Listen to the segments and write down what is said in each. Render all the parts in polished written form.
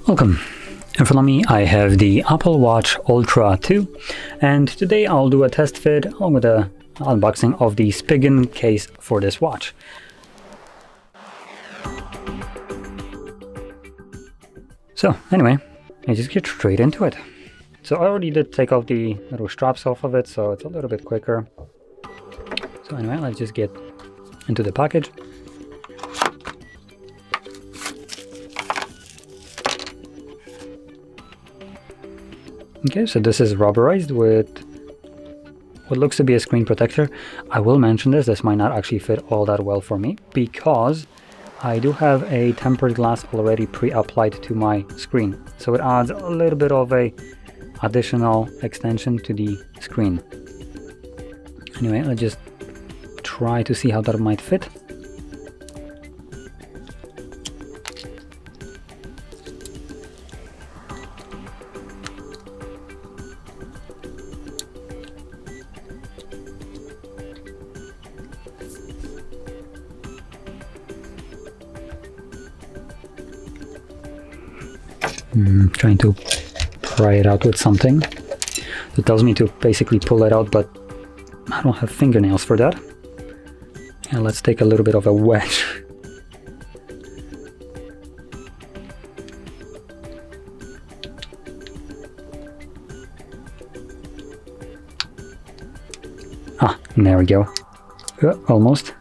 Welcome. In front of me I have the Apple Watch Ultra 2, and today I'll do a test fit along with an unboxing of the Spigen case for this watch. So anyway, I just get straight into it. So I already did take off the little straps off of it, so it's a little bit quicker. So anyway, let's just get into the package. Okay, so this is rubberized with what looks to be a screen protector. I will mention this might not actually fit all that well for me because I do have a tempered glass already pre-applied to my screen. So it adds a little bit of a additional extension to the screen. Anyway, let's just try to see how that might fit. Trying to pry it out with something. It tells me to basically pull it out, but I don't have fingernails for that. And let's take a little bit of a wedge. Ah, there we go. Almost.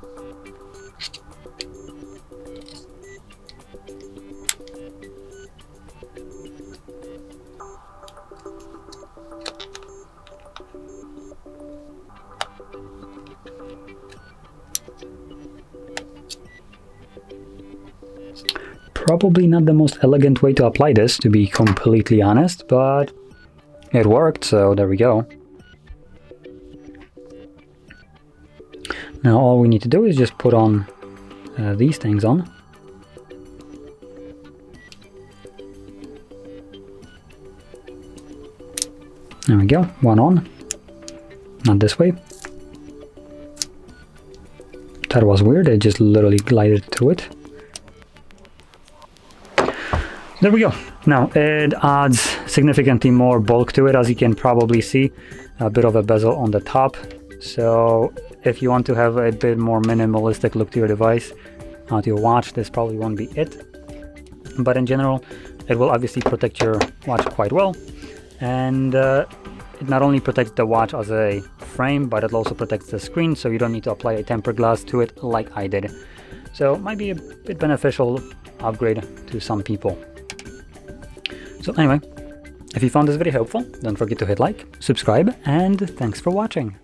Probably not the most elegant way to apply this, to be completely honest, but it worked, so there we go. Now all we need to do is just put on these things on. There we go, one on. Not this way. That was weird, it just literally glided through it. There we go. Now it adds significantly more bulk to it, as you can probably see. A bit of a bezel on the top. So if you want to have a bit more minimalistic look to your device, to your watch, this probably won't be it. But in general, it will obviously protect your watch quite well. And it not only protects the watch as a frame, but it also protects the screen, so you don't need to apply a tempered glass to it like I did. So it might be a bit beneficial upgrade to some people. So anyway, if you found this video helpful, don't forget to hit like, subscribe, and thanks for watching.